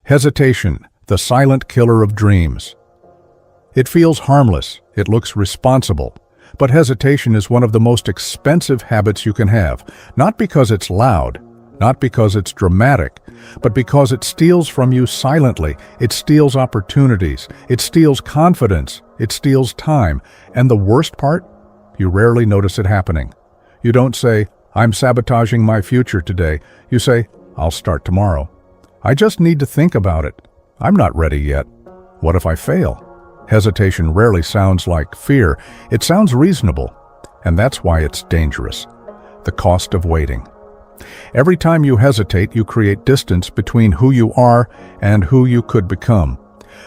Hesitation, the silent killer of dreams. It feels harmless, it looks responsible, but hesitation is one of the most expensive habits you can have, not because it's loud, not because it's dramatic, but because it steals from you silently. It steals opportunities, it steals confidence, it steals time, and the worst part? You rarely notice it happening. You don't say, "I'm sabotaging my future today." You say, "I'll start tomorrow. I just need to think about it. I'm not ready yet. What if I fail?" Hesitation rarely sounds like fear. It sounds reasonable, and that's why it's dangerous. The cost of waiting. Every time you hesitate, you create distance between who you are and who you could become.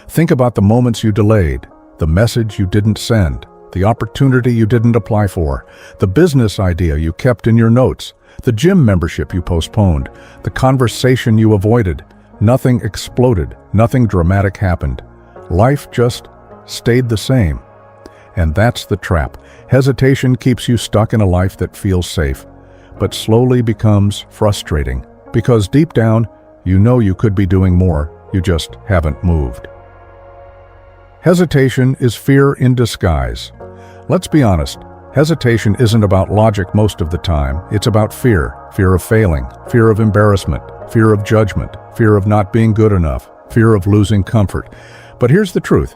Think about the moments you delayed, the message you didn't send, the opportunity you didn't apply for, the business idea you kept in your notes, the gym membership you postponed, the conversation you avoided. Nothing exploded, nothing dramatic happened. Life just stayed the same. And that's the trap. Hesitation keeps you stuck in a life that feels safe, but slowly becomes frustrating, because deep down, you know you could be doing more, you just haven't moved. Hesitation is fear in disguise. Let's be honest, hesitation isn't about logic most of the time. It's about fear. Fear of failing, fear of embarrassment, fear of judgment, fear of not being good enough, fear of losing comfort. But here's the truth.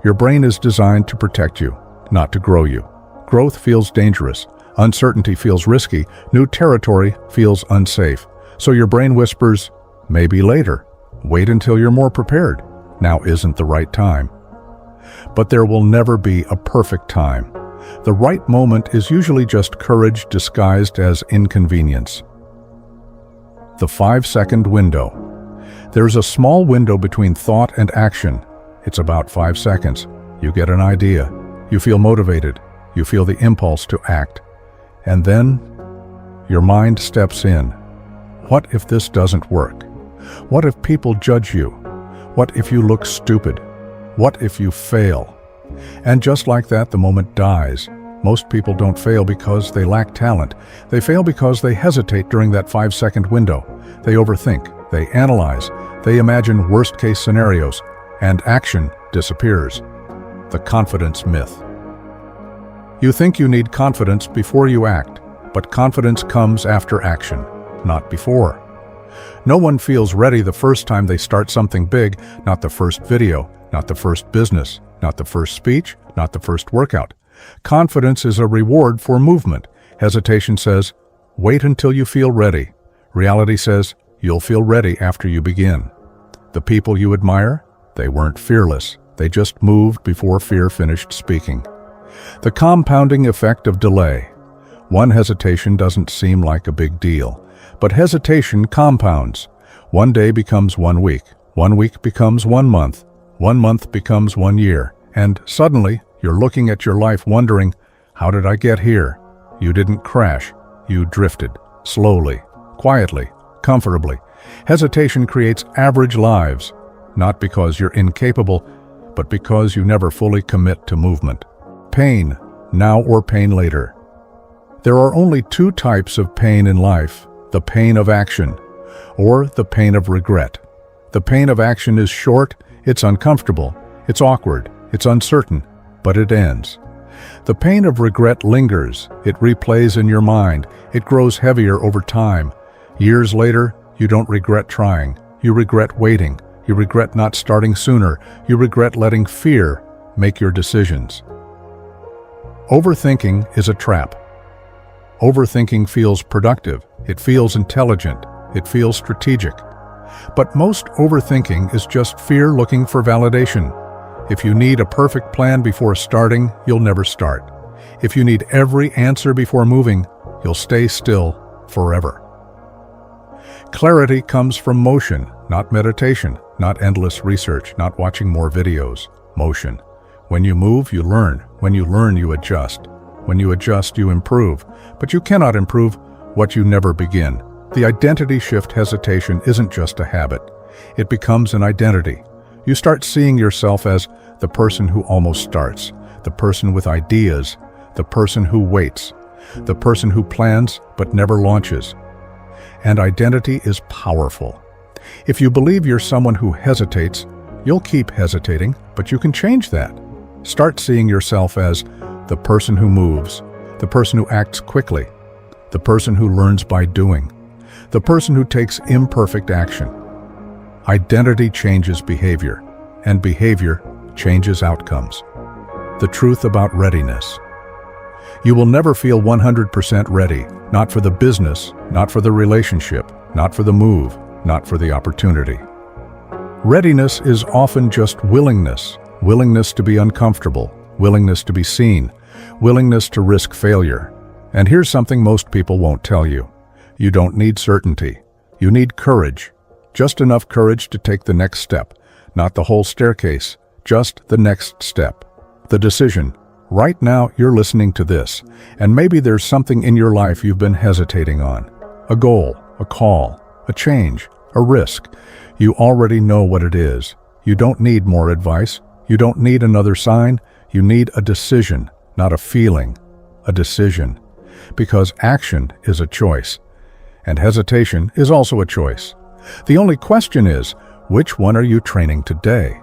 Your brain is designed to protect you, not to grow you. Growth feels dangerous. Uncertainty feels risky. New territory feels unsafe. So your brain whispers, maybe later. Wait until you're more prepared. Now isn't the right time. But there will never be a perfect time. The right moment is usually just courage disguised as inconvenience. The 5-second window. There's a small window between thought and action. It's about 5 seconds. You get an idea. You feel motivated. You feel the impulse to act. And then, your mind steps in. What if this doesn't work? What if people judge you? What if you look stupid? What if you fail? And just like that, the moment dies. Most people don't fail because they lack talent. They fail because they hesitate during that 5-second window. They overthink, they analyze, they imagine worst-case scenarios, and action disappears. The confidence myth. You think you need confidence before you act, but confidence comes after action, not before. No one feels ready the first time they start something big, not the first video, not the first business, not the first speech, not the first workout. Confidence is a reward for movement. Hesitation says, wait until you feel ready. Reality says, you'll feel ready after you begin. The people you admire, they weren't fearless. They just moved before fear finished speaking. The compounding effect of delay. One hesitation doesn't seem like a big deal, but hesitation compounds. 1 day becomes 1 week. 1 week becomes 1 month. 1 month becomes 1 year. And suddenly, you're looking at your life wondering, how did I get here? You didn't crash. You drifted. Slowly, quietly, comfortably. Hesitation creates average lives, not because you're incapable, but because you never fully commit to movement. Pain, now or pain later. There are only 2 types of pain in life, the pain of action, or the pain of regret. The pain of action is short, it's uncomfortable, it's awkward, it's uncertain, but it ends. The pain of regret lingers, it replays in your mind, it grows heavier over time. Years later, you don't regret trying, you regret waiting, you regret not starting sooner, you regret letting fear make your decisions. Overthinking is a trap. Overthinking feels productive, it feels intelligent, it feels strategic. But most overthinking is just fear looking for validation. If you need a perfect plan before starting, you'll never start. If you need every answer before moving, you'll stay still forever. Clarity comes from motion, not meditation, not endless research, not watching more videos. Motion. When you move, you learn. When you learn, you adjust. When you adjust, you improve. But you cannot improve what you never begin. The identity shift hesitation isn't just a habit. It becomes an identity. You start seeing yourself as the person who almost starts, the person with ideas, the person who waits, the person who plans but never launches. And identity is powerful. If you believe you're someone who hesitates, you'll keep hesitating, but you can change that. Start seeing yourself as the person who moves, the person who acts quickly, the person who learns by doing, the person who takes imperfect action. Identity changes behavior, and behavior changes outcomes. The truth about readiness. You will never feel 100% ready, not for the business, not for the relationship, not for the move, not for the opportunity. Readiness is often just willingness, willingness to be uncomfortable, willingness to be seen, willingness to risk failure. And here's something most people won't tell you. You don't need certainty. You need courage. Just enough courage to take the next step, not the whole staircase, just the next step. The decision. Right now, you're listening to this, and maybe there's something in your life you've been hesitating on. A goal, a call, a change, a risk. You already know what it is. You don't need more advice. You don't need another sign. You need a decision, not a feeling. A decision. Because action is a choice, and hesitation is also a choice. The only question is, which one are you training today?